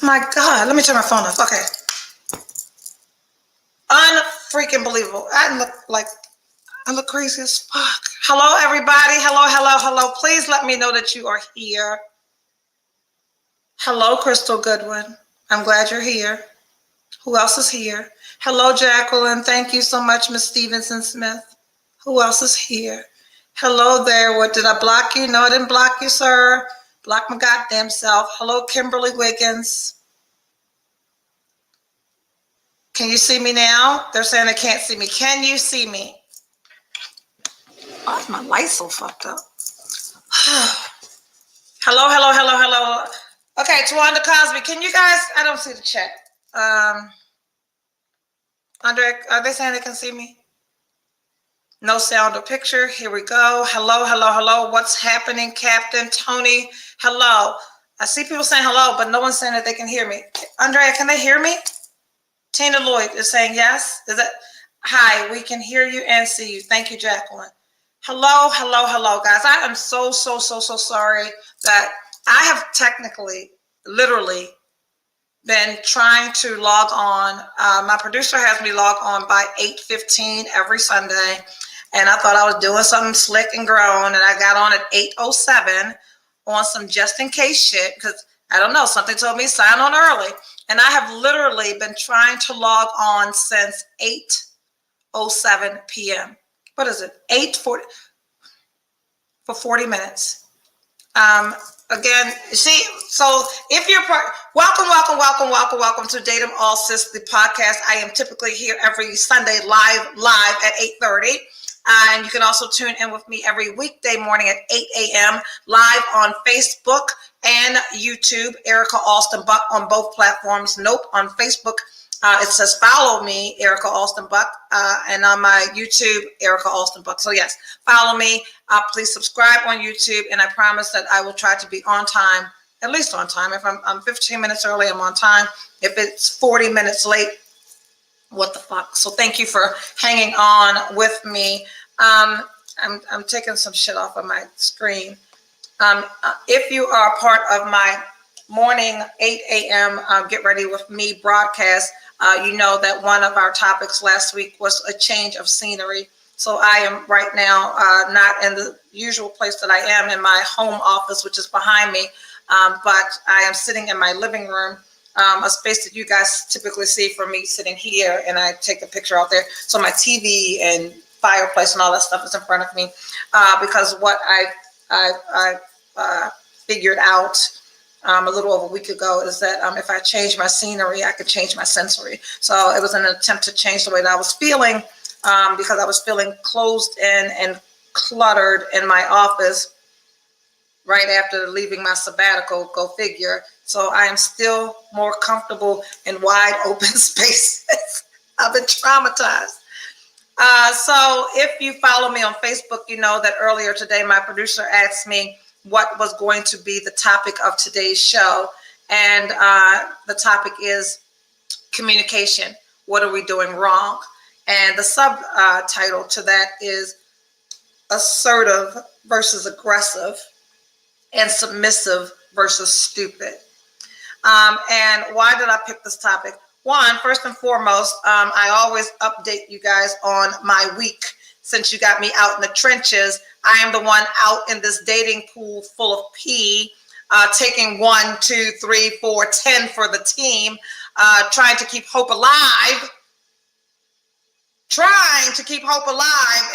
My God, let me turn my phone off. Okay. Unfreaking believable. I look crazy as fuck. Hello, everybody. Hello. Please let me know that you are here. Hello, Crystal Goodwin. I'm glad you're here. Who else is here? Hello, Jacqueline. Thank you so much, Miss Stevenson Smith. Who else is here? Hello there. What, did I block you? No, I didn't block you, sir. Block my goddamn self. Hello, Kimberly Wiggins. Can you see me now? They're saying they can't see me. Can you see me? Oh, my light's so fucked up. Hello. Okay, Tawanda Cosby, can you guys, I don't see the chat. Andre, are they saying they can see me? No sound or picture. Here we go. Hello. What's happening, Captain Tony? Hello. I see people saying hello, but no one's saying that they can hear me. Andrea, can they hear me? Tina Lloyd is saying yes. Is it? Hi, we can hear you and see you. Thank you, Jacqueline. Hello, guys. I am so sorry that I have technically, literally, been trying to log on. My producer has me log on by 8:15 every Sunday, and I thought I was doing something slick and grown, and I got on at 8:07 on some just in case shit, because I don't know, something told me sign on early, and I have literally been trying to log on since 8:07 p.m. What is it? 8:40 for 40 minutes. Again, see, so if you're welcome to Em All Sis, the podcast. I am typically here every Sunday live at 8:30. And you can also tune in with me every weekday morning at 8 a.m. live on Facebook and YouTube, Erica Alston Buck on both platforms. Nope, on Facebook, it says follow me, Erica Alston Buck, and on my YouTube, Erica Alston Buck. So yes, follow me. Please subscribe on YouTube, and I promise that I will try to be on time, at least on time. If I'm 15 minutes early, I'm on time. If it's 40 minutes late, what the fuck? So thank you for hanging on with me. I'm taking some shit off of my screen. If you are a part of my morning 8 a.m. Get Ready With Me broadcast, you know that one of our topics last week was a change of scenery. So I am right now not in the usual place that I am in my home office, which is behind me, but I am sitting in my living room, a space that you guys typically see from me sitting here, and I take a picture out there. So my TV and fireplace and all that stuff is in front of me, because what I figured out a little over a week ago is that if I change my scenery, I could change my sensory. So it was an attempt to change the way that I was feeling, because I was feeling closed in and cluttered in my office right after leaving my sabbatical, go figure. So I am still more comfortable in wide open spaces. I've been traumatized. So if you follow me on Facebook, you know that earlier today, my producer asked me what was going to be the topic of today's show. And the topic is communication. What are we doing wrong? And the subtitle to that is assertive versus aggressive and submissive versus stupid. And why did I pick this topic? One, first and foremost, I always update you guys on my week. Since you got me out in the trenches, I am the one out in this dating pool full of pee, taking 1, 2, 3, 4, 10 for the team, trying to keep hope alive,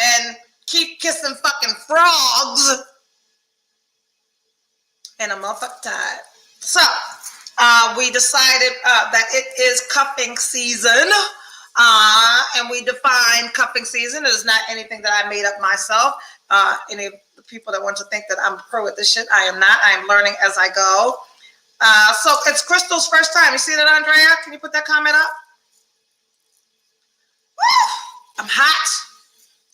and keep kissing fucking frogs. And I'm motherfucking tired. So we decided that it is cuffing season. And we define cuffing season. It is not anything that I made up myself. Any of the people that want to think that I'm pro at this shit, I am not. I am learning as I go. So it's Crystal's first time. You see that, Andrea? Can you put that comment up? Woo! I'm hot.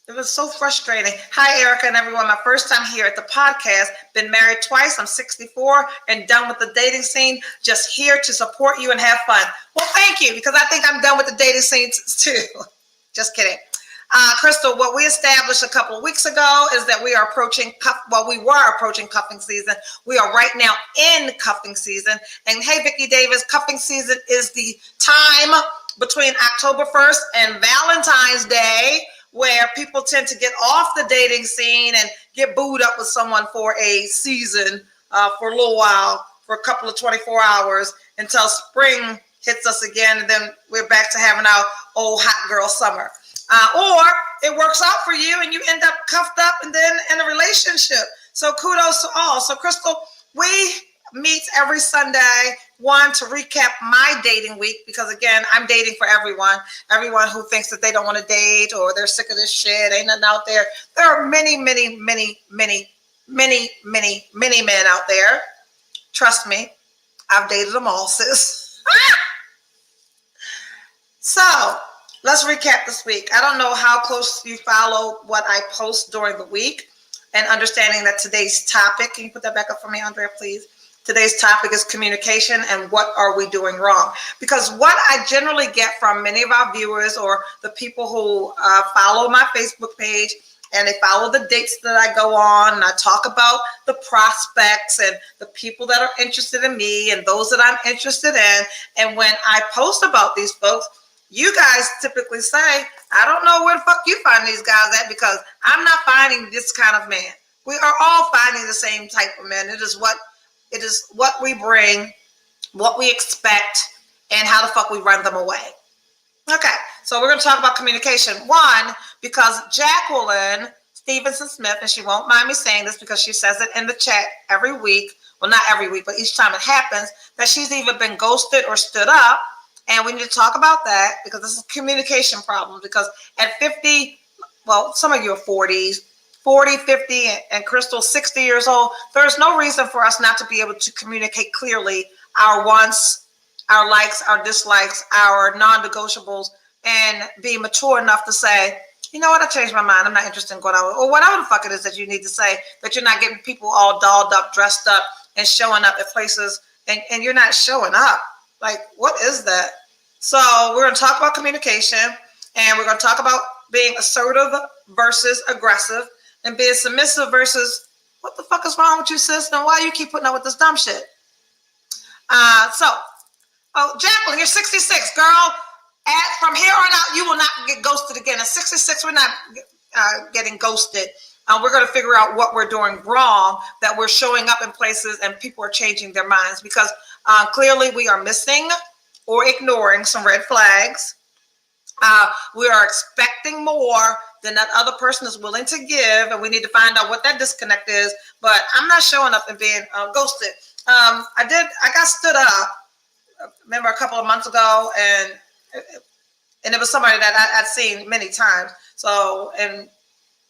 It was so frustrating. Hi, Erica and everyone. My first time here at the podcast. Been married twice. I'm 64 and done with the dating scene. Just here to support you and have fun. Well, thank you, because I think I'm done with the dating scene too. Just kidding. Crystal, what we established a couple of weeks ago is that we are approaching we were approaching cuffing season. We are right now in cuffing season. And hey, Vicki Davis, cuffing season is the time between October 1st and Valentine's Day, where people tend to get off the dating scene and get booed up with someone for a season, for a little while, for a couple of 24 hours until spring hits us again, and then we're back to having our old hot girl summer. Or it works out for you and you end up cuffed up and then in a relationship. So kudos to all. So Crystal, we meet every Sunday, one, to recap my dating week, because again, I'm dating for everyone who thinks that they don't want to date or they're sick of this shit, ain't nothing out there. There are many, many, many, many, many, many, many men out there. Trust me, I've dated them all, sis. So let's recap this week. I don't know how close you follow what I post during the week, and understanding that today's topic, can you put that back up for me, Andrea, please? Today's topic is communication and what are we doing wrong? Because what I generally get from many of our viewers or the people who follow my Facebook page, and they follow the dates that I go on, and I talk about the prospects and the people that are interested in me and those that I'm interested in. And when I post about these folks, you guys typically say, I don't know where the fuck you find these guys at, because I'm not finding this kind of man. We are all finding the same type of men. It is what we bring, what we expect, and how the fuck we run them away. Okay, so we're going to talk about communication. One, because Jacqueline Stevenson Smith, and she won't mind me saying this because she says it in the chat every week, well, not every week, but each time it happens, that she's either been ghosted or stood up. And we need to talk about that, because this is a communication problem. Because at 50, well, some of you are 40s, 40, 50, and Crystal 60 years old, there's no reason for us not to be able to communicate clearly our wants, our likes, our dislikes, our non-negotiables, and be mature enough to say, you know what, I changed my mind. I'm not interested in going out, or whatever the fuck it is that you need to say, that you're not getting people all dolled up, dressed up, and showing up at places, and you're not showing up. Like, what is that? So we're going to talk about communication, and we're going to talk about being assertive versus aggressive, and being submissive versus, what the fuck is wrong with you, sis? And why you keep putting up with this dumb shit? Jacqueline, you're 66, girl. From here on out, you will not get ghosted again. At 66, we're not getting ghosted. We're going to figure out what we're doing wrong, that we're showing up in places and people are changing their minds, because clearly we are missing or ignoring some red flags. We are expecting more than that other person is willing to give, and we need to find out what that disconnect is. But I'm not showing up and being ghosted. I got stood up, remember, a couple of months ago, and it was somebody that I'd seen many times. So, and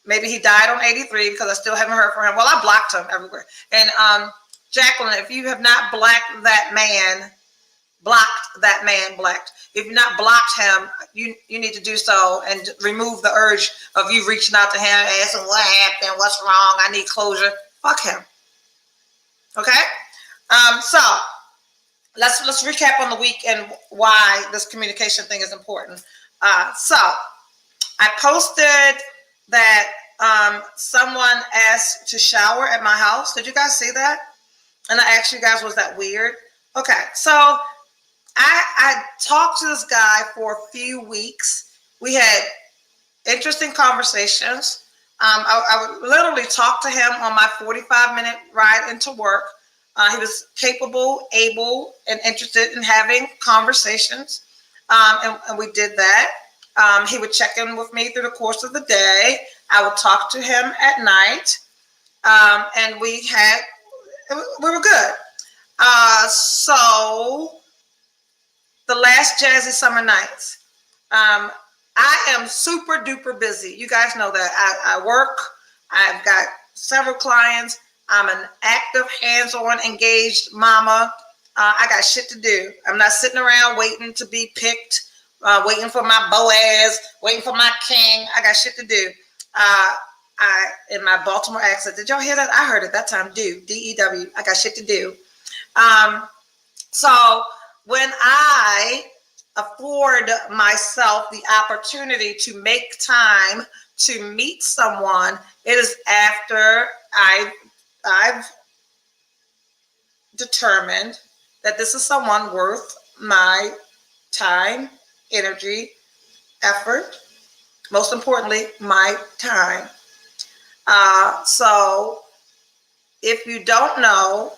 maybe he died on 83 because I still haven't heard from him. Well, I blocked him everywhere. And Jacqueline, if you have not blocked that man, if you've not blocked him, you need to do so and remove the urge of you reaching out to him, asking what happened, what's wrong, I need closure. Fuck him. Okay? So let's recap on the week and why this communication thing is important. So I posted that someone asked to shower at my house. Did you guys see that? And I asked you guys, was that weird? Okay, so I talked to this guy for a few weeks. We had interesting conversations. I would literally talk to him on my 45-minute ride into work. He was capable, able, and interested in having conversations, and we did that. He would check in with me through the course of the day. I would talk to him at night, and we were good. So the last Jazzy Summer Nights, I am super duper busy. You guys know that. I work. I've got several clients. I'm an active, hands-on, engaged mama. I got shit to do. I'm not sitting around waiting to be picked, waiting for my Boaz, waiting for my king. I got shit to do. In my Baltimore accent, did y'all hear that? I heard it that time. D-E-W. I got shit to do. So when I afford myself the opportunity to make time to meet someone, it is after I've determined that this is someone worth my time, energy, effort, most importantly, my time. So if you don't know,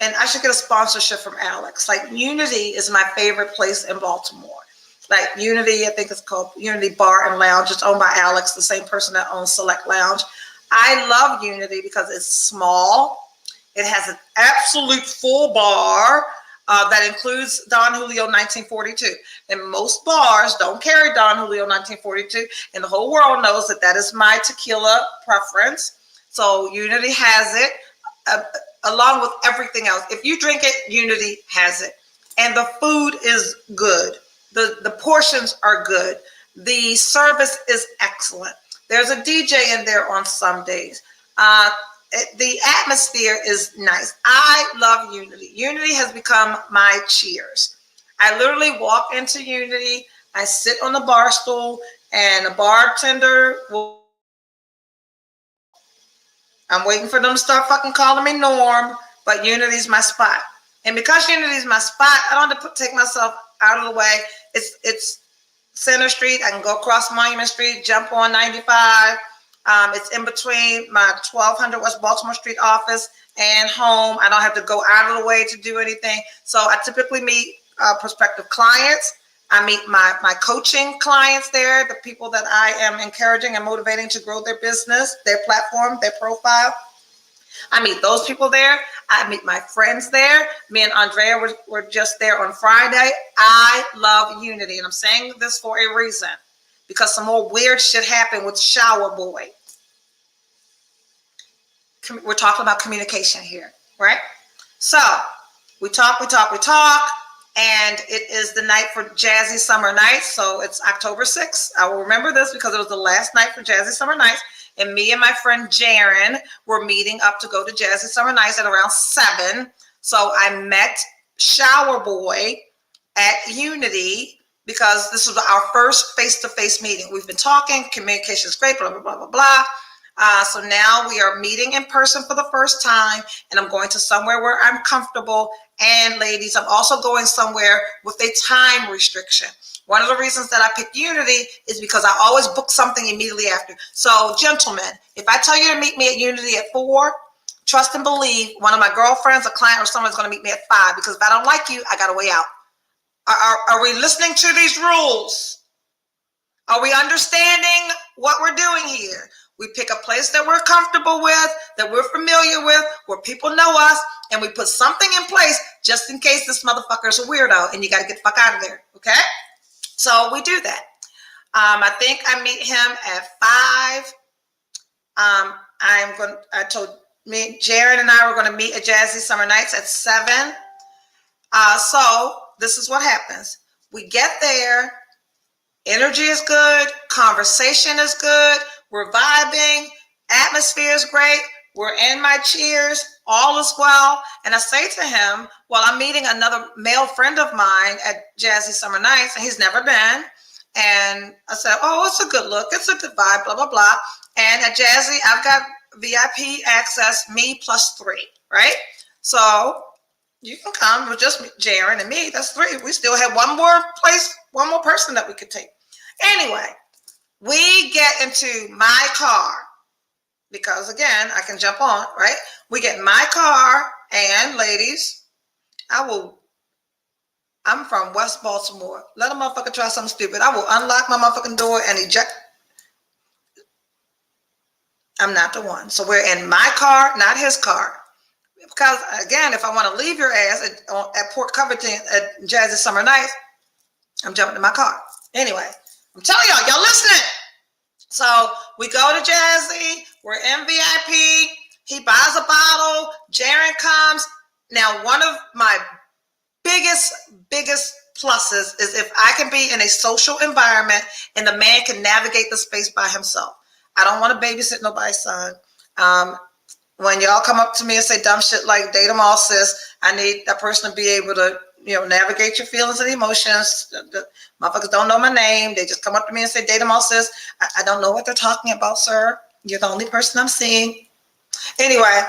and I should get a sponsorship from Alex, like Unity is my favorite place in Baltimore. Like Unity, I think it's called Unity Bar and Lounge. It's owned by Alex, the same person that owns Select Lounge. I love Unity because it's small. It has an absolute full bar that includes Don Julio 1942. And most bars don't carry Don Julio 1942. And the whole world knows that that is my tequila preference. So Unity has it along with everything else. If you drink it, Unity has it. And the food is good. The portions are good. The service is excellent. There's a DJ in there on some days. The atmosphere is nice. I love Unity. Unity has become my Cheers. I literally walk into Unity, I sit on the bar stool, and the bartender will. I'm waiting for them to start fucking calling me Norm, but Unity's my spot. And because Unity's my spot, I don't have to take myself out of the way. It's Center Street. I can go across Monument Street, jump on 95. It's in between my 1200 West Baltimore Street office and home. I don't have to go out of the way to do anything. So I typically meet prospective clients. I meet my coaching clients there, the people that I am encouraging and motivating to grow their business, their platform, their profile. I meet those people there. I meet my friends there. Me and Andrea were just there on Friday. I love Unity, and I'm saying this for a reason, because some more weird shit happened with Shower Boy. We're talking about communication here, right? So we talk, and it is the night for Jazzy Summer Nights. So it's October 6th. I will remember this because it was the last night for Jazzy Summer Nights. And me and my friend Jaren were meeting up to go to Jazzy Summer Nights at around 7. So I met Shower Boy at Unity because this was our first face-to-face meeting. We've been talking, communication is great, blah, blah, blah, blah, blah. So now we are meeting in person for the first time, and I'm going to somewhere where I'm comfortable. And ladies, I'm also going somewhere with a time restriction. One of the reasons that I picked Unity is because I always book something immediately after. So gentlemen, if I tell you to meet me at Unity at 4, trust and believe one of my girlfriends, a client, or someone's going to meet me at 5, because if I don't like you, I got to way out. Are we listening to these rules? Are we understanding what we're doing here? We pick a place that we're comfortable with, that we're familiar with, where people know us, and we put something in place just in case this motherfucker is a weirdo and you got to get the fuck out of there, okay? So we do that. I think I meet him at 5. I told me, Jaren and I were going to meet at Jazzy Summer Nights at 7. So this is what happens. We get there. Energy is good. Conversation is good. We're vibing. Atmosphere is great. We're in my Cheers. All is well. And I say to him, well, I'm meeting another male friend of mine at Jazzy Summer Nights, and he's never been. And I said, oh, it's a good look. It's a good vibe, blah, blah, blah. And at Jazzy, I've got VIP access, me plus 3, right? So you can come with just Jaren and me. That's 3. We still have one more person that we could take. Anyway, we get into my car because, again, I can jump on, right? We get in my car, and ladies, I'm from West Baltimore. Let a motherfucker try something stupid. I will unlock my motherfucking door and eject. I'm not the one. So we're in my car, not his car. Because, again, if I want to leave your ass at Port Covington at Jazzy Summer Nights, I'm jumping in my car. Anyway, I'm telling y'all listening. So we go to Jazzy. We're in VIP. He buys a bottle. Jaren comes. Now, one of my biggest pluses is if I can be in a social environment and the man can navigate the space by himself. I don't want to babysit nobody's son. When y'all come up to me and say dumb shit like date them all, sis, I need that person to be able to navigate your feelings and emotions. The motherfuckers don't know my name. They just come up to me and say, Em All Sis. I don't know what they're talking about, sir. You're the only person I'm seeing. Anyway,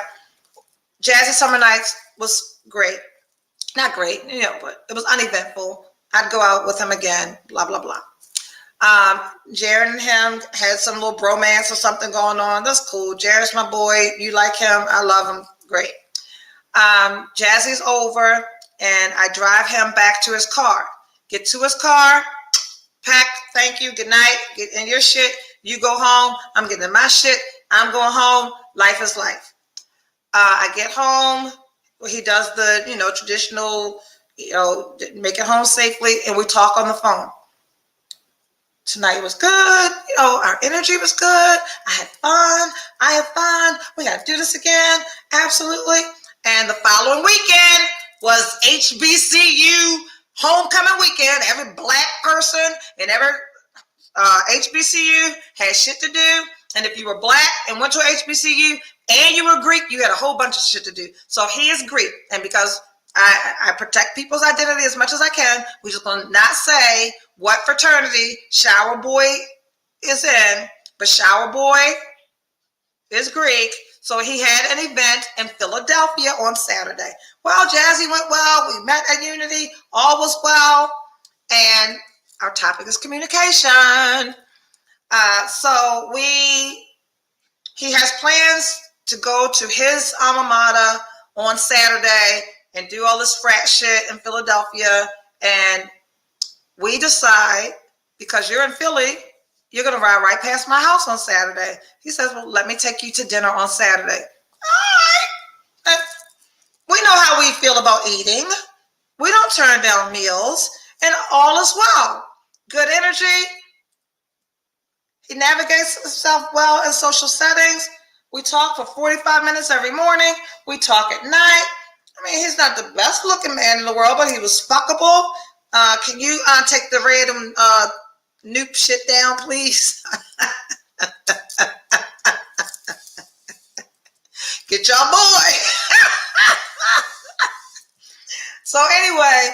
Jazzy Summer Nights was great. Not great, but it was uneventful. I'd go out with him again, blah, blah, blah. Jared and him had some little bromance or something going on. That's cool. Jared's my boy. You like him. I love him. Great. Jazzy's over, and I drive him back to his car. Get to his car, pack, thank you, good night, get in your shit. You go home. I'm getting in my shit. I'm going home. Life is life. I get home. He does the, traditional, make it home safely, and we talk on the phone. Tonight was good. Our energy was good. I had fun. We got to do this again. Absolutely. And the following weekend was HBCU homecoming weekend. Every black person in every HBCU had shit to do. And if you were black and went to HBCU and you were Greek, you had a whole bunch of shit to do. So he is Greek. And because I protect people's identity as much as I can, we're just going to not say what fraternity Shower Boy is in, but Shower Boy is Greek. So he had an event in Philadelphia on Saturday. Well, Jazzy went well. We met at Unity. All was well. And our topic is communication. So he has plans to go to his alma mater on Saturday and do all this frat shit in Philadelphia. And we decide, because you're in Philly, you're going to ride right past my house on Saturday. He says, well, let me take you to dinner on Saturday. All right. We know how we feel about eating. We don't turn down meals, and all is well. Good energy. He navigates himself well in social settings. We talk for 45 minutes every morning. We talk at night. I mean, he's not the best looking man in the world, but he was fuckable. Can you take the red Noop shit down, please? Get your boy. So anyway,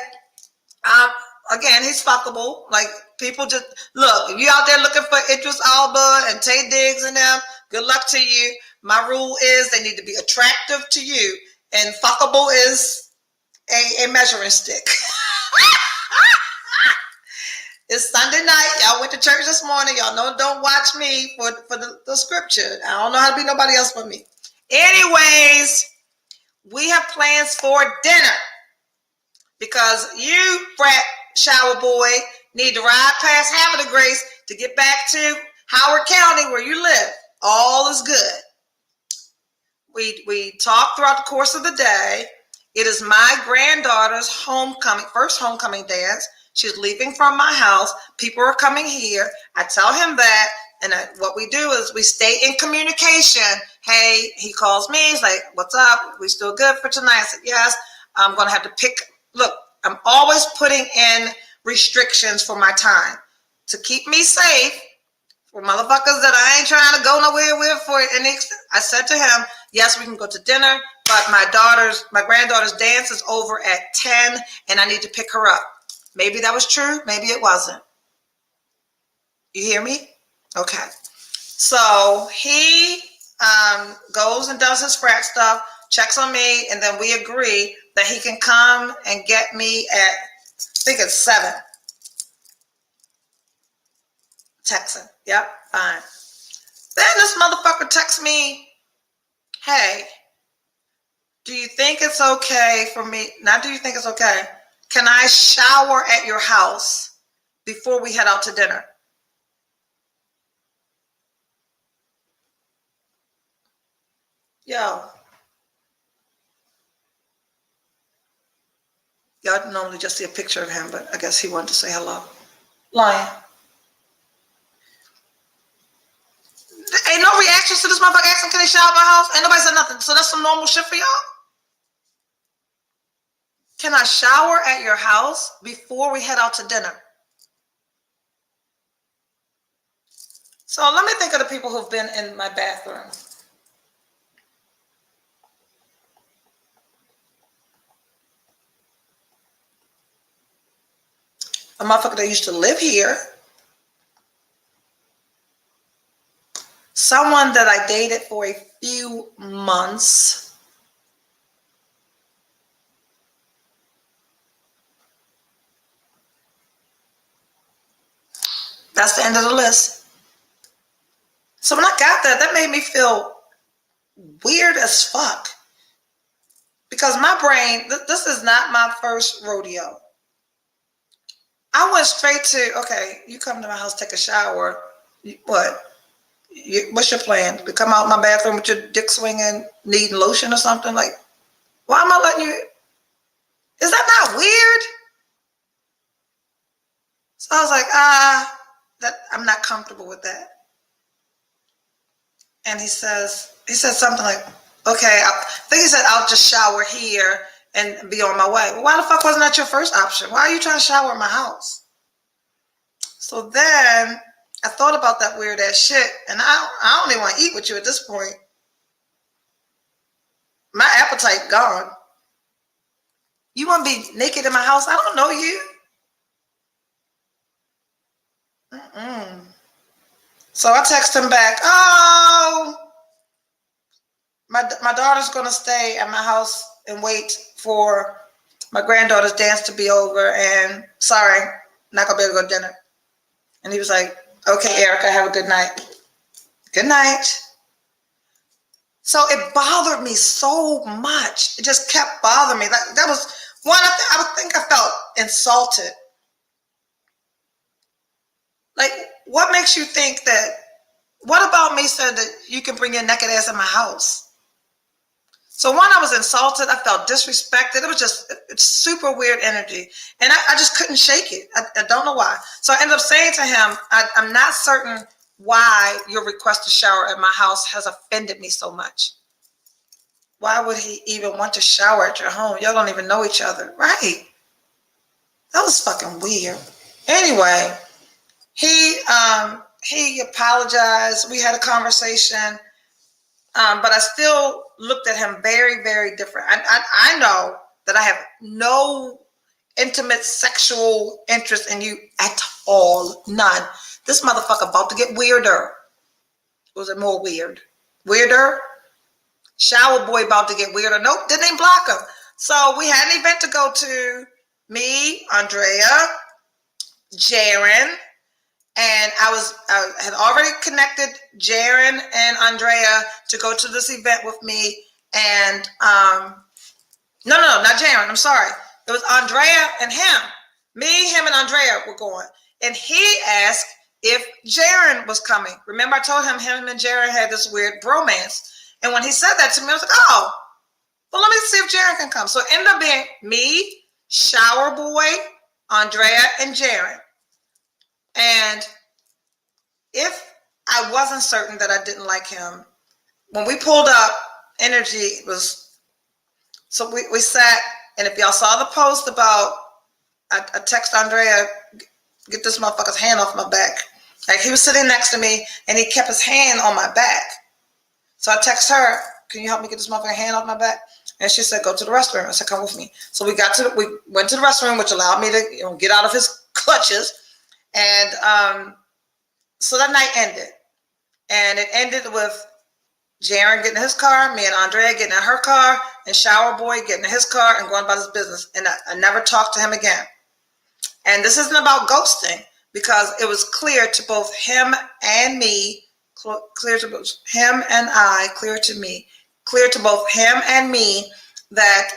again, he's fuckable. Like, people just, look, if you out there looking for Idris Elba and Tay Diggs and them, good luck to you. My rule is they need to be attractive to you, and fuckable is a measuring stick. It's Sunday night. Y'all went to church this morning. Y'all know don't watch me for the scripture. I don't know how to be nobody else but me. Anyways, we have plans for dinner because you, frat shower boy, need to ride past Havre de Grace to get back to Howard County where you live. All is good. We talk throughout the course of the day. It is my granddaughter's first homecoming dance. She's leaving from my house. People are coming here. I tell him that. And what we do is we stay in communication. Hey, he calls me. He's like, what's up? We still good for tonight? I said, yes. I'm going to have to pick. Look, I'm always putting in restrictions for my time to keep me safe for motherfuckers that I ain't trying to go nowhere with for any extent. I said to him, yes, we can go to dinner, but my granddaughter's dance is over at 10 and I need to pick her up. Maybe that was true. Maybe it wasn't. You hear me? Okay. So he goes and does his frat stuff, checks on me, and then we agree that he can come and get me at, I think it's 7. Texting. Yep, fine. Then this motherfucker texts me, hey, do you think it's okay for me? Not do you think it's okay? Can I shower at your house before we head out to dinner? Y'all normally just see a picture of him, but I guess he wanted to say hello. Lion. Ain't no reactions to this motherfucker asking, can they shower at my house? Ain't nobody said nothing. So that's some normal shit for y'all? Can I shower at your house before we head out to dinner? So let me think of the people who've been in my bathroom. a motherfucker that used to live here. Someone that I dated for a few months. That's the end of the list. So when I got that made me feel weird as fuck. Because my brain, this is not my first rodeo. I went straight to, okay, you come to my house, take a shower. What? What's your plan? To come out my bathroom with your dick swinging, needing lotion or something? Like, why am I letting you? Is that not weird? So I was like, that I'm not comfortable with that. And he said something like, okay, I think he said, I'll just shower here and be on my way. Well, why the fuck wasn't that your first option? Why are you trying to shower at my house? So then I thought about that weird ass shit, and I don't even want to eat with you at this point. My appetite gone. You want to be naked in my house? I don't know you. So I text him back, oh, my daughter's going to stay at my house and wait for my granddaughter's dance to be over, and sorry, not going to be able to go to dinner. And he was like, okay, Erica, have a good night. Good night. So it bothered me so much. It just kept bothering me. That was one, I think I felt insulted. Like, what makes you think that, what about me said that you can bring your naked ass in my house? So one, I was insulted. I felt disrespected. It was just super weird energy. And I just couldn't shake it. I don't know why. So I ended up saying to him, I'm not certain why your request to shower at my house has offended me so much. Why would he even want to shower at your home? Y'all don't even know each other. Right. That was fucking weird. Anyway, he apologized. We had a conversation. But I still looked at him very, very different. I know that I have no intimate sexual interest in you at all. None. This motherfucker about to get weirder. Was it more weird? Weirder? Shower boy about to get weirder. Nope, didn't even block him. So we had an event to go to. Me, Andrea, Jaren, and I had already connected Jaren and Andrea to go to this event with me. And no, not Jaren. I'm sorry. It was Andrea and him. Me, him, and Andrea were going. And he asked if Jaren was coming. Remember, I told him and Jaren had this weird bromance. And when he said that to me, I was like, oh, well, let me see if Jaren can come. So it ended up being me, Shower Boy, Andrea, and Jaren. And if I wasn't certain that I didn't like him, when we pulled up, energy was, so we sat, and if y'all saw the post about, I text Andrea, get this motherfucker's hand off my back. Like, he was sitting next to me, and he kept his hand on my back. So I text her, can you help me get this motherfucker's hand off my back? And she said, go to the restroom. I said, come with me. So we went to the restroom, which allowed me to get out of his clutches. And so that night ended. And it ended with Jaren getting in his car, me and Andrea getting in her car, and Shower Boy getting in his car and going about his business. And I never talked to him again. And this isn't about ghosting, because it was clear to both him and me, clear to both him and I, clear to both him and me that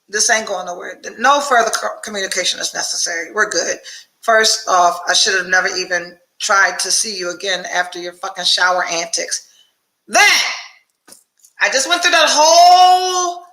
this ain't going nowhere. No further communication is necessary. We're good. First off, I should have never even tried to see you again after your fucking shower antics. Then I just went through that whole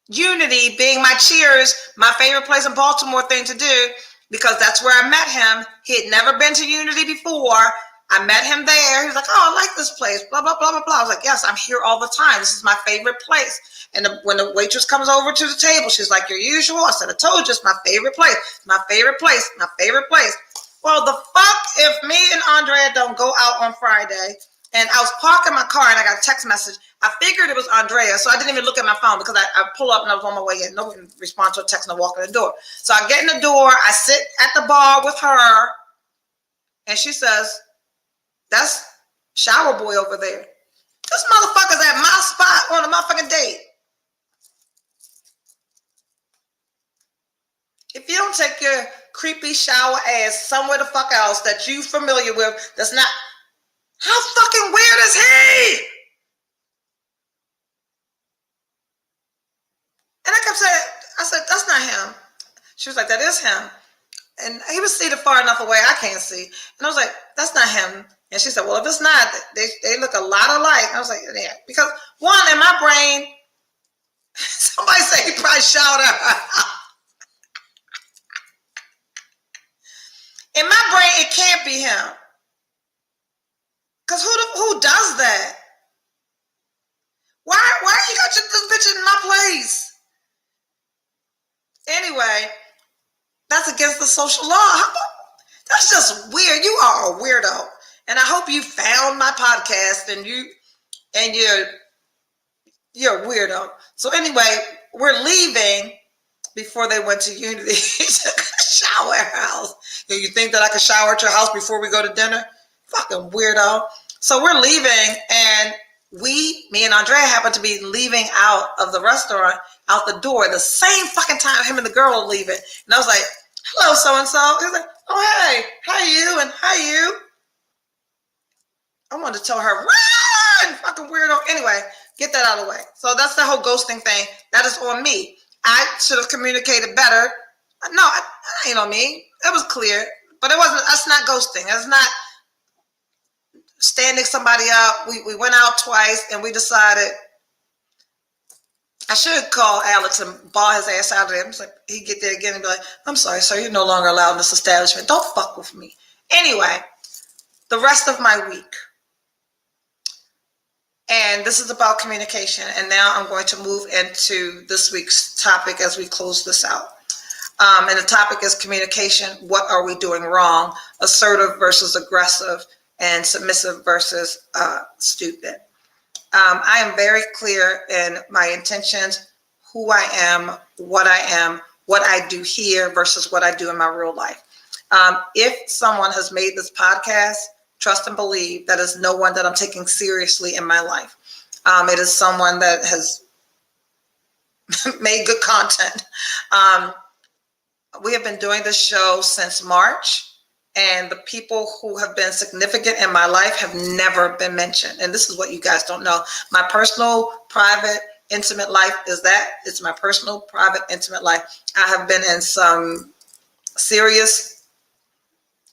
Unity being my Cheers, my favorite place in Baltimore thing to do, because that's where I met him. He had never been to Unity before. I met him there. He was like, oh, I like this place, blah, blah, blah, blah, blah. I was like, yes, I'm here all the time. This is my favorite place. And when the waitress comes over to the table, she's like, your usual? I said, I told you, it's my favorite place. My favorite place. My favorite place. Well, the fuck if me and Andrea don't go out on Friday And I was parking my car and I got a text message. I figured it was Andrea, so I didn't even look at my phone because I pull up and I was on my way in. Nobody responded to a text and I walk in the door. So I get in the door, I sit at the bar with her, and she says, that's shower boy over there. This motherfucker's at my spot on a motherfucking date. If you don't take your creepy shower ass somewhere the fuck else that you familiar with, that's not, how fucking weird is he? And I kept saying, I said, that's not him. She was like, that is him. And he was seated far enough away I can't see. And I was like, that's not him. And she said, well, if it's not, they look a lot alike. And I was like, yeah. Because one, in my brain, somebody said he probably showered her. In my brain, it can't be him. Because who does that? Why you got this bitch in my place? Anyway, that's against the social law. That's just weird. You are a weirdo. And I hope you found my podcast and you're a weirdo. So anyway, we're leaving before they went to Unity to shower at her house. You think that I could shower at your house before we go to dinner? Fucking weirdo. So we're leaving, and me and Andrea happen to be leaving out of the restaurant, out the door, the same fucking time him and the girl are leaving. And I was like, hello, so-and-so. He was like, oh, hey, how you? And how you? I wanted to tell her, run, fucking weirdo. Anyway, get that out of the way. So that's the whole ghosting thing. That is on me. I should have communicated better. No, it ain't on me. It was clear, but it wasn't. That's not ghosting. That's not standing somebody up. We went out twice, and we decided I should call Alex and bar his ass out of there. Like, he'd get there again and be like, I'm sorry, sir, you're no longer allowed in this establishment. Don't fuck with me. Anyway, the rest of my week. And this is about communication. And now I'm going to move into this week's topic as we close this out. And the topic is communication. What are we doing wrong? Assertive versus aggressive, and submissive versus stupid. I am very clear in my intentions, who I am, what I do here versus what I do in my real life. If someone has made this podcast, trust and believe that is no one that I'm taking seriously in my life. It is someone that has made good content. We have been doing this show since March, and the people who have been significant in my life have never been mentioned. And this is what you guys don't know. My personal, private, intimate life is that. It's my personal, private, intimate life. I have been in some serious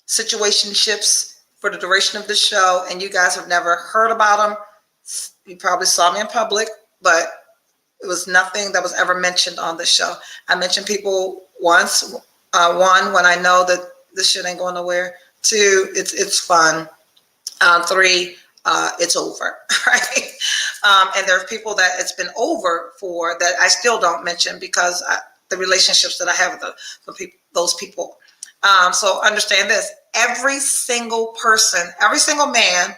situationships for the duration of the show, and you guys have never heard about them. You probably saw me in public, but it was nothing that was ever mentioned on the show. I mentioned people once. One, when I know that this shit ain't going nowhere. Two, it's fun. Three, it's over, right? And there are people that it's been over for that I still don't mention because the relationships that I have with those people. So understand this: every single person, every single man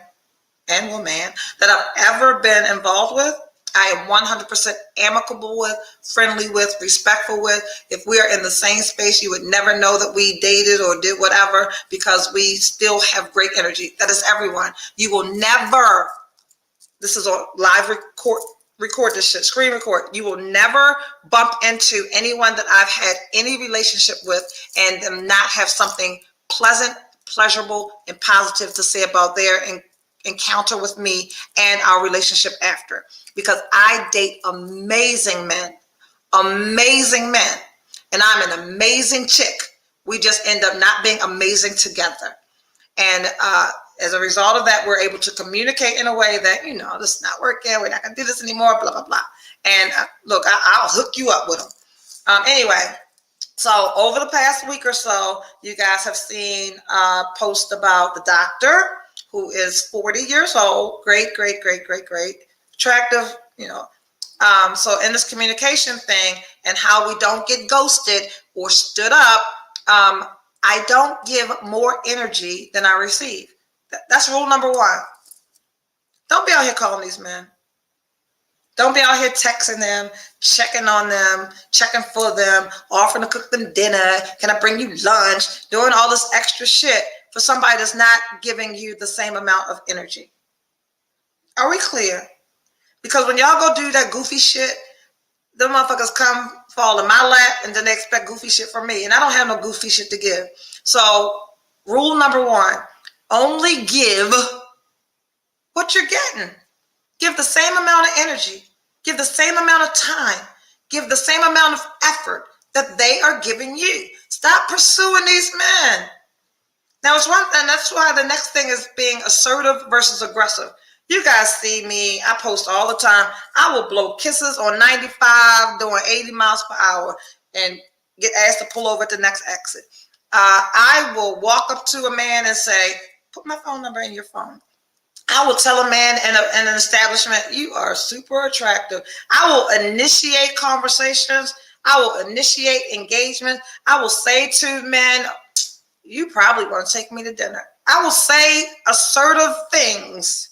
and woman that I've ever been involved with, I am 100% amicable with, friendly with, respectful with. If we are in the same space, you would never know that we dated or did whatever because we still have great energy. That is everyone. You will never, this is a live record this shit, screen record. You will never bump into anyone that I've had any relationship with and them not have something pleasant, pleasurable, and positive to say about their encounter with me and our relationship after. Because I date amazing men, and I'm an amazing chick. We just end up not being amazing together. And as a result of that, we're able to communicate in a way that, this is not working. We're not going to do this anymore, blah, blah, blah. And look, I'll hook you up with them. Anyway, so over the past week or so, you guys have seen a post about the doctor who is 40 years old. Great. Attractive, so in this communication thing and how we don't get ghosted or stood up, I don't give more energy than I receive. That's rule number one. Don't be out here calling these men. Don't be out here texting them, checking on them, checking for them, offering to cook them dinner. Can I bring you lunch? Doing all this extra shit for somebody that's not giving you the same amount of energy. Are we clear? Because when y'all go do that goofy shit, them motherfuckers come fall in my lap and then they expect goofy shit from me. And I don't have no goofy shit to give. So rule number 1, only give what you're getting. Give the same amount of energy. Give the same amount of time. Give the same amount of effort that they are giving you. Stop pursuing these men. Now, it's one thing. That's why the next thing is being assertive versus aggressive. You guys see me. I post all the time. I will blow kisses on 95 doing 80 miles per hour and get asked to pull over at the next exit. I will walk up to a man and say, put my phone number in your phone. I will tell a man in an establishment, you are super attractive. I will initiate conversations. I will initiate engagement. I will say to men, you probably want to take me to dinner. I will say assertive things.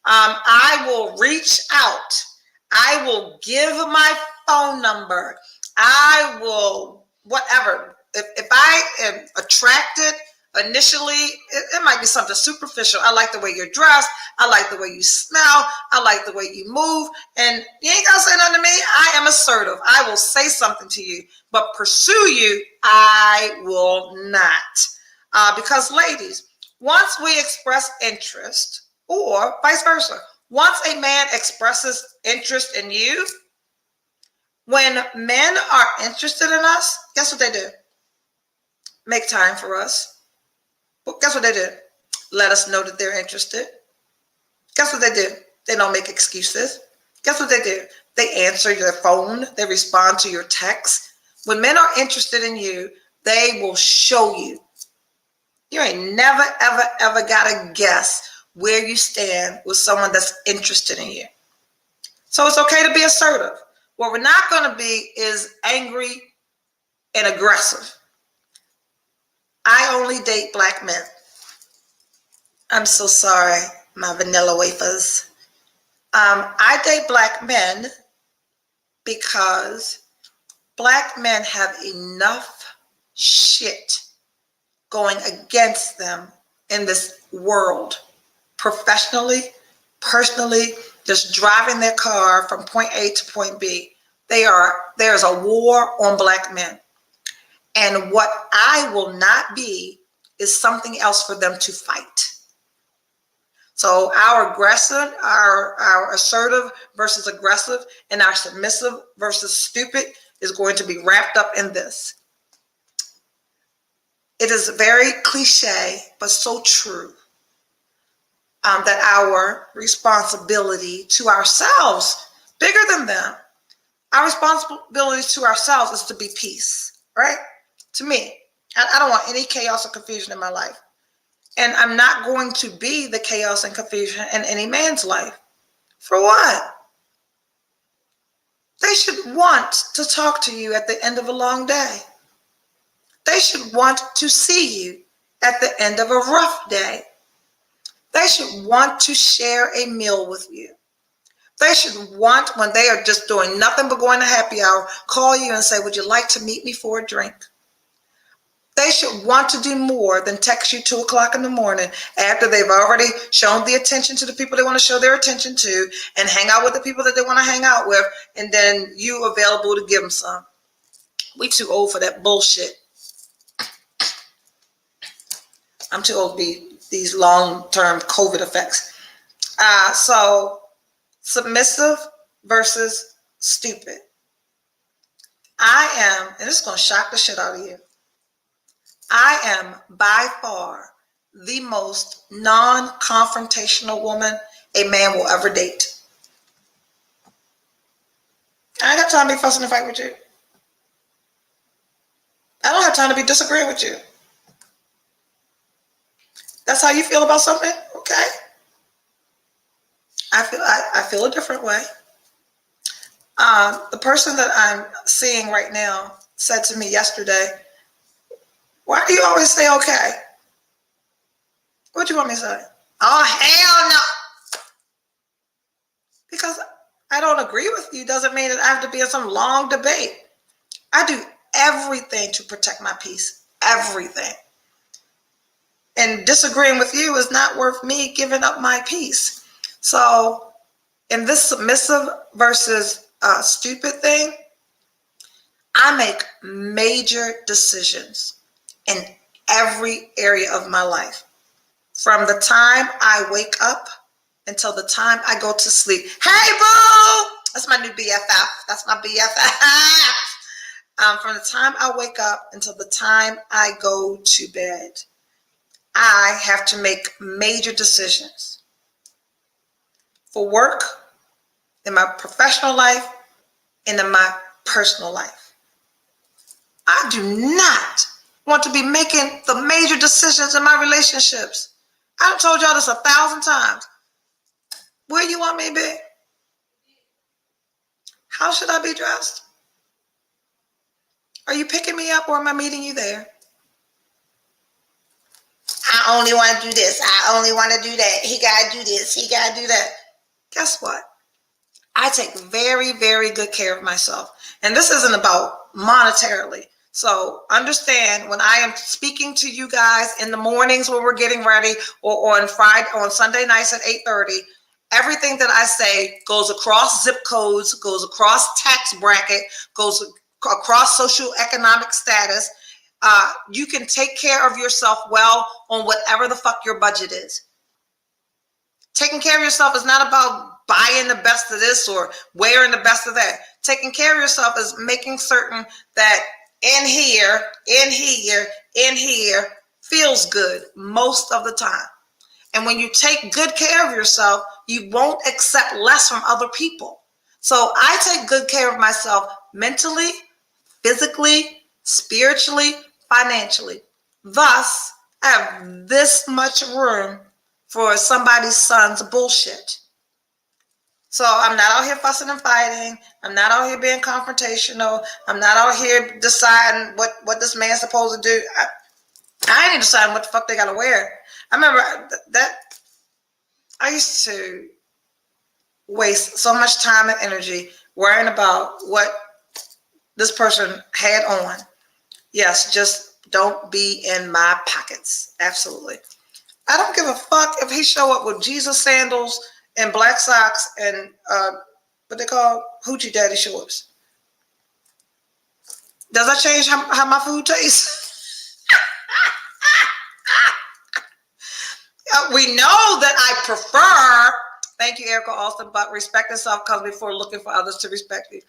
I will reach out. I will give my phone number. I will, whatever. If I am attracted initially, it might be something superficial. I like the way you're dressed. I like the way you smell. I like the way you move. And you ain't got to say nothing to me. I am assertive. I will say something to you. But pursue you, I will not. Because ladies, once we express interest, or vice versa, once a man expresses interest in you, when men are interested in us, guess what they do? Make time for us. But guess what they do? Let us know that they're interested. Guess what they do? They don't make excuses. Guess what they do? They answer your phone. They respond to your text. When men are interested in you, they will show you. You ain't never, ever, ever got to guess where you stand with someone that's interested in you. So it's okay to be assertive. What we're not going to be is angry and aggressive. I only date black men. I'm so sorry, my vanilla wafers. I date black men because black men have enough shit going against them in this world. Professionally, personally, just driving their car from point A to point B. There's a war on black men. And what I will not be is something else for them to fight. So our aggressive, our assertive versus aggressive, and our submissive versus stupid is going to be wrapped up in this. It is very cliche, but so true. That our responsibility to ourselves, bigger than them, our responsibility to ourselves is to be peace, right? To me, I don't want any chaos or confusion in my life. And I'm not going to be the chaos and confusion in any man's life. For what? They should want to talk to you at the end of a long day. They should want to see you at the end of a rough day. They should want to share a meal with you. They should want, when they are just doing nothing but going to happy hour, call you and say, would you like to meet me for a drink? They should want to do more than text you 2 o'clock in the morning after they've already shown the attention to the people they want to show their attention to and hang out with the people that they want to hang out with, and then you available to give them some. We too old for that bullshit. I'm too old to be these long-term COVID effects. So submissive versus stupid. I am, and this is going to shock the shit out of you, I am by far the most non-confrontational woman a man will ever date. I ain't got time to be fussing and fight with you. I don't have time to be disagreeing with you. That's how you feel about something? Okay. I feel a different way. The person that I'm seeing right now said to me yesterday, why do you always say okay? What do you want me to say? Oh, hell no. Because I don't agree with you doesn't mean that I have to be in some long debate. I do everything to protect my peace. Everything. And disagreeing with you is not worth me giving up my peace. So in this submissive versus stupid thing, I make major decisions in every area of my life. From the time I wake up until the time I go to sleep. Hey, boo! That's my new BFF. That's my BFF. From the time I wake up until the time I go to bed, I have to make major decisions for work, in my professional life, and in my personal life. I do not want to be making the major decisions in my relationships. I've told y'all this 1,000 times. Where you want me to be? How should I be dressed? Are you picking me up or am I meeting you there? I only want to do this. I only want to do that. He got to do this. He got to do that. Guess what? I take very, very good care of myself. And this isn't about monetarily. So understand, when I am speaking to you guys in the mornings when we're getting ready, or on Sunday nights at 8:30, everything that I say goes across zip codes, goes across tax bracket, goes across socioeconomic status. You can take care of yourself well on whatever the fuck your budget is. Taking care of yourself is not about buying the best of this or wearing the best of that. Taking care of yourself is making certain that in here feels good most of the time. And when you take good care of yourself, you won't accept less from other people. So I take good care of myself mentally, physically, spiritually, financially. Thus, I have this much room for somebody's son's bullshit. So I'm not out here fussing and fighting. I'm not out here being confrontational. I'm not out here deciding what this man's supposed to do. I ain't deciding what the fuck they gotta wear. I remember that I used to waste so much time and energy worrying about what this person had on. Yes, just don't be in my pockets. Absolutely. I don't give a fuck if he show up with Jesus sandals and black socks and what they call hoochie daddy shorts. Does that change how my food tastes? We know that I prefer, thank you, Erica Austin, but respect yourself comes before looking for others to respect you.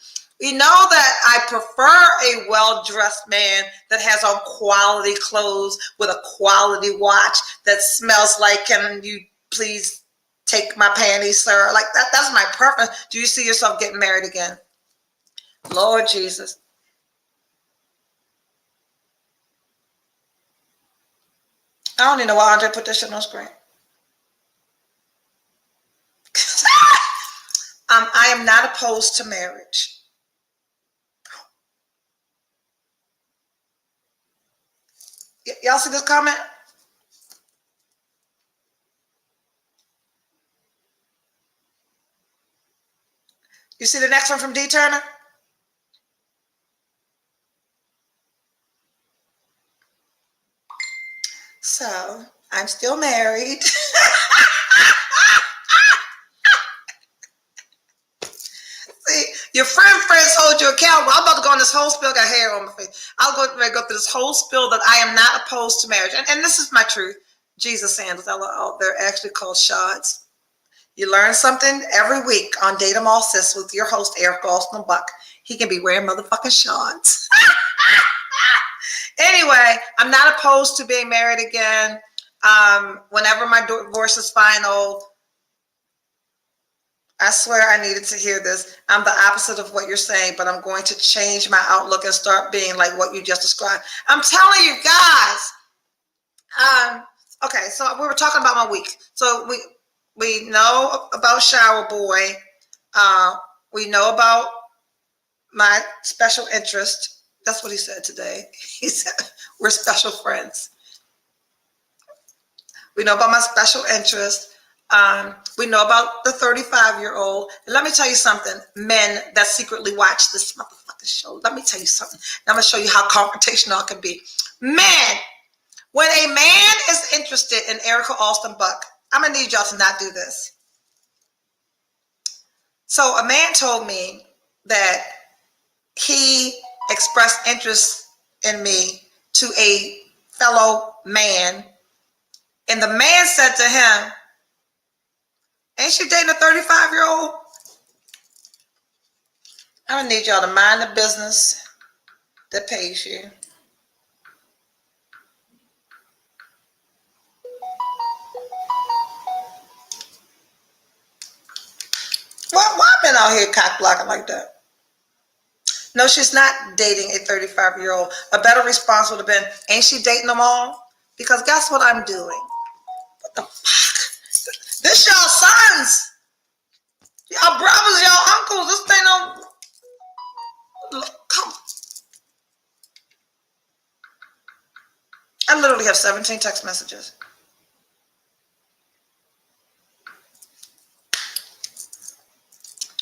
We know that I prefer a well-dressed man that has on quality clothes with a quality watch that smells like, can you please take my panties, sir? Like that's my preference. Do you see yourself getting married again? Lord Jesus. I don't even know why Andre put this shit on screen. I am not opposed to marriage. Y'all see this comment? You see the next one from D. Turner? So, I'm still married. See, your friends hold you accountable. I'm about to go on this whole spill. I got hair on my face. I'll go through this whole spill that I am not opposed to marriage. And this is my truth. Jesus sandals, they're actually called shods. You learn something every week on Date Em All Sis with your host, Eric Austin Buck. He can be wearing motherfucking shods. Anyway, I'm not opposed to being married again. Whenever my divorce is final, I swear I needed to hear this. I'm the opposite of what you're saying, but I'm going to change my outlook and start being like what you just described. I'm telling you guys. Okay, so we were talking about my week. So we know about Shower Boy. We know about my special interest. That's what he said today. He said, we're special friends. We know about my special interest. We know about the 35-year-old. Let me tell you something, men that secretly watch this motherfucking show. Let me tell you something. I'm going to show you how confrontational it can be. Men, when a man is interested in Erica Alston Buck, I'm going to need y'all to not do this. So a man told me that he expressed interest in me to a fellow man. And the man said to him, ain't she dating a 35-year-old? I'm going to need y'all to mind the business that pays you. Why been out here cock blocking like that? No, she's not dating a 35-year-old. A better response would have been, ain't she dating them all? Because guess what I'm doing? What the fuck? This y'all sons. Y'all brothers, y'all uncles. This thing don't... Come. I literally have 17 text messages.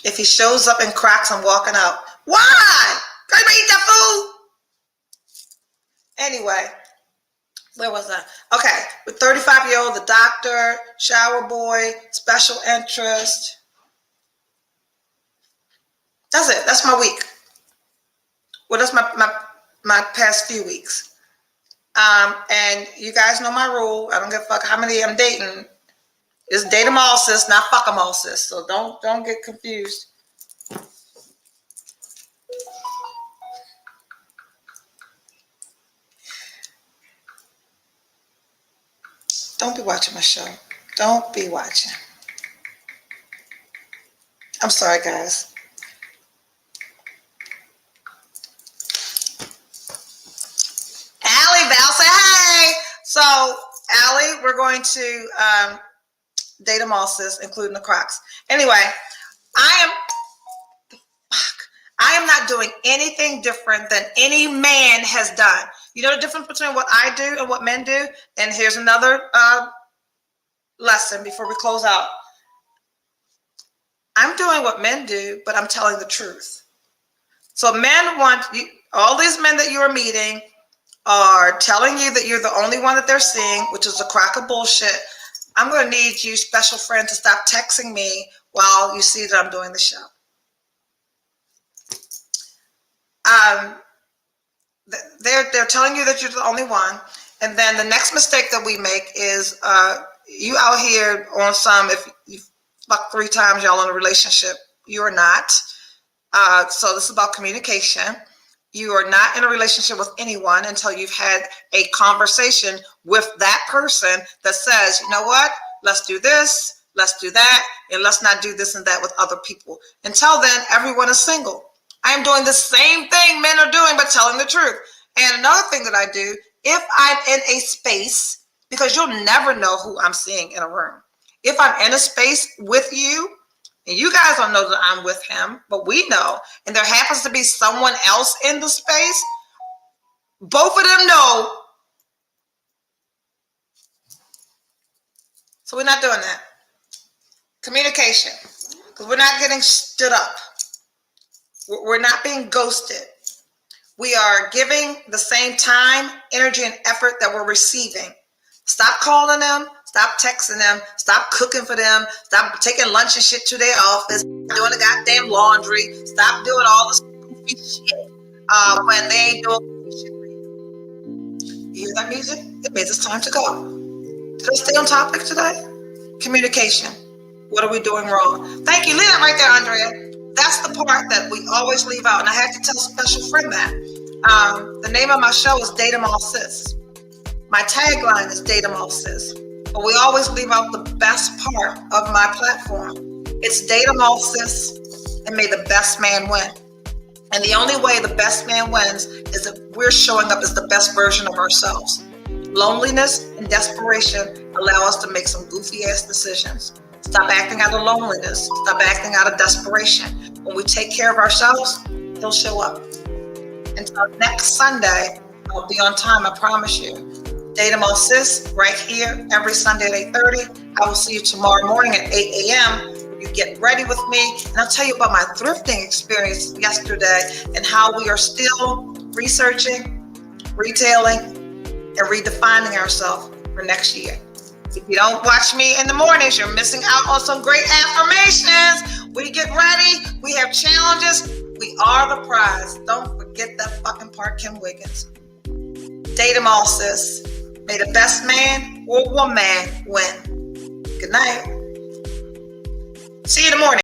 If he shows up in Crocs, I'm walking out. Why? Can I eat that food? Anyway, where was I? Okay, with 35-year-old, the doctor, shower boy, special interest. That's it. That's my week. Well, that's my past few weeks. And you guys know my rule. I don't give a fuck how many I'm dating. It's date them all, sis, not fuck them all, sis. So don't get confused. Don't be watching my show. Don't be watching. I'm sorry, guys. Allie, Val, say hey. So, Allie, we're going to date them all, sis, including the Crocs. Anyway, I am not doing anything different than any man has done. You know the difference between what I do and what men do? And here's another lesson before we close out. I'm doing what men do, but I'm telling the truth. So men want you, all these men that you are meeting are telling you that you're the only one that they're seeing, which is a crock of bullshit. I'm going to need you, special friend, to stop texting me while you see that I'm doing the show. They're telling you that you're the only one. And then the next mistake that we make is you out here on some, if you fuck 3 times, y'all in a relationship, you are not. So this is about communication. You are not in a relationship with anyone until you've had a conversation with that person that says, you know what, let's do this, let's do that, and let's not do this and that with other people. Until then, everyone is single. I am doing the same thing men are doing, but telling the truth. And another thing that I do, if I'm in a space, because you'll never know who I'm seeing in a room. If I'm in a space with you, and you guys don't know that I'm with him, but we know, and there happens to be someone else in the space, both of them know. So we're not doing that. Communication, because we're not getting stood up. We're not being ghosted. We are giving the same time, energy, and effort that we're receiving. Stop calling them. Stop texting them. Stop cooking for them. Stop taking lunch and shit to their office. Doing the goddamn laundry. Stop doing all this goofy shit when they ain't doing goofy shit. You hear that music? It means it's time to go. Did I stay on topic today? Communication. What are we doing wrong? Thank you. Leave that right there, Andrea. That's the part that we always leave out. And I had to tell a special friend that. The name of my show is Date 'em All Sis. My tagline is Date 'em All Sis. But we always leave out the best part of my platform. It's Date 'em All Sis, and may the best man win. And the only way the best man wins is if we're showing up as the best version of ourselves. Loneliness and desperation allow us to make some goofy ass decisions. Stop acting out of loneliness. Stop acting out of desperation. When we take care of ourselves, he'll show up. Until next Sunday, I'll be on time, I promise you. Date 'em All Sis, right here, every Sunday at 8:30. I will see you tomorrow morning at 8 a.m. You get ready with me, and I'll tell you about my thrifting experience yesterday and how we are still researching, retailing, and redefining ourselves for next year. If you don't watch me in the mornings, you're missing out on some great affirmations. We get ready. We have challenges. We are the prize. Don't forget that fucking part, Kim Wiggins. Date them all, sis. May the best man or woman win. Good night. See you in the morning.